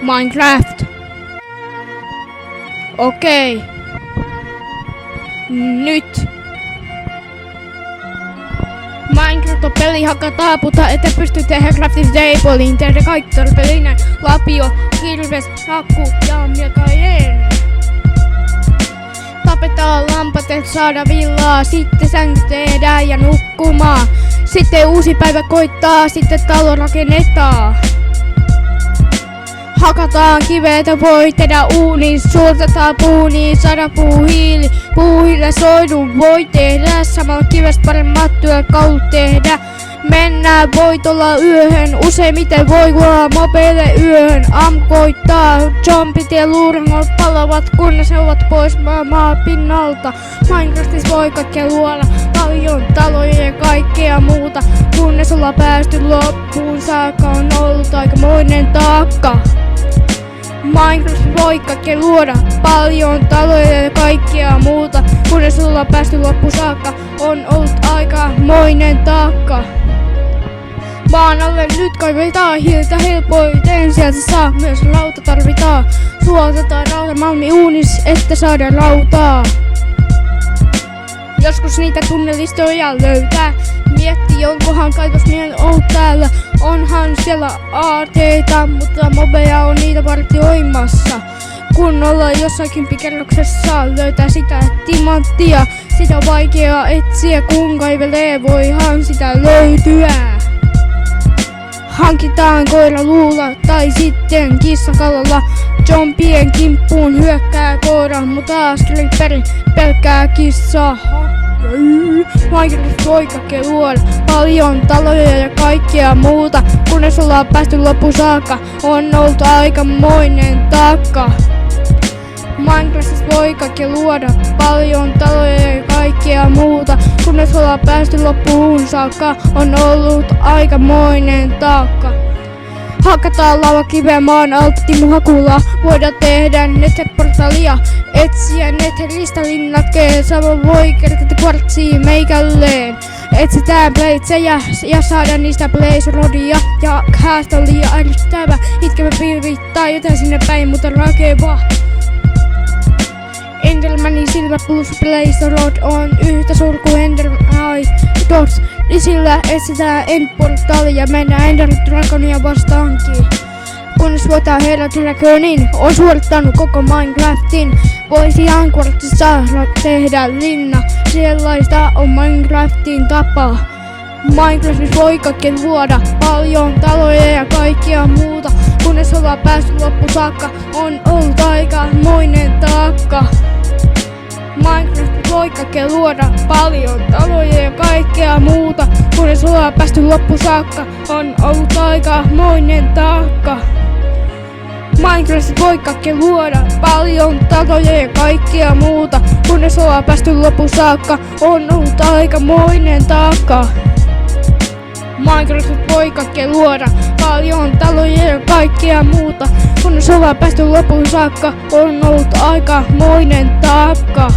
Minecraft. Okei. Nyt. Minecraft on peli, hakataan, mutta ette pysty tehdä crafting tablein. Tehdä kaikki tarpeellinen. Lapio, kirves, hakku ja miekainen. Tapetaan lampat, et saada villaa. Sitten sänky tehdään ja nukkumaan. Sitten uusi päivä koittaa, sitten talo rakennetaan. Hakataan kiveet, voi tehdä uuniin, suotetaan puuniin, saada puuhiili. Puuhiille soidun voi tehdä, samalla kivestä paremmat työkalut tehdä. Mennään voitolla yöhön, useimmiten voi kuolla mopeille yöhön. Amkoittaa, zombit ja luurangot palavat, kunnes he ovat pois maan pinnalta. Minecraftissa voi kaikkea luoda, paljon taloja ja kaikkea muuta. Kunnes ollaan päästy loppuun saakka, on ollut aikamoinen taakka. Minecraft voi kaikkea luoda, paljon taloja ja kaikkea muuta. Kunnes ollaan päästy loppuun saakka, on ollut aikamoinen taakka. Maan alle nyt kaivetaan hiiltä helpoiten, sieltä saa myös rauta tarvitaan. Suotetaan rauta malmi uunis, että saadaan rautaa. Joskus niitä tunnelistoja löytää. Mietti, onkohan kaivosmiehen ollut täällä. Onhan siellä aarteita, mutta mobeja on niitä vartioimassa. Kun ollaan jossakin pikerroksessa, löytää sitä timanttia. Sitä on vaikea etsiä, kun kaivelee, voihan sitä löytyä. Hankitaan koira luulla tai sitten kissa kallalla. Zombien kimppuun hyökkää koira, mutta Creeperi pelkkää kissaa. Minecraft voi kaikkea luoda, paljon taloja ja kaikkea muuta. Kunnes ollaan päästy loppuun saakka, on ollut aikamoinen taakka. Minecraftissa voi kaikkea luoda, paljon taloja ja kaikkea muuta. Kunnes ollaan päästy loppuun saakka, on ollut aikamoinen taakka. Hakataan lavakiveä maan alta Timu Hakula. Voidaan tehdä netherportalia, etsiä netherkristallin sama voi kertaa kvartsiin meikälleen. Etsitään bleitsejä ja saadaan niistä blaze-rodia ja häästöliä ärsyttävä. Itkevä pilvi tai jotain sinne päin, mutta rakeva. Endermanin silmä plus blaze rod on yhtä suuri kuin Enderman dots. Sillä etsitään endportalia ja mennään Ender Dragonia vastaankin. Kunnes voidaan Ender Dragonin, on suorittanut koko Minecraftin. Voisi Ankortissa tehdä linna, sellaista on Minecraftin tapa. Minecraftissa voi kaikkea luoda, paljon taloja ja kaikkea muuta. Kunnes ollaan päästy loppuun saakka, on ollut aikamoinen taakka. Minecraft voi kaikkea luoda, paljon taloja ja kaikkea muuta. Kunnes ollaan päästy loppuun saakka, on ollut aikamoinen taakka. Minecraft voi kaikkea luoda, paljon taloja ja kaikkea muuta. Kunnes ollaan päästy loppuun saakka, on ollut aikamoinen taakka. Minecraft voi kaikkea luoda, paljon taloja ja kaikkea muuta. Kunnes ollaan päästy loppuun saakka, on ollut aikamoinen taakka.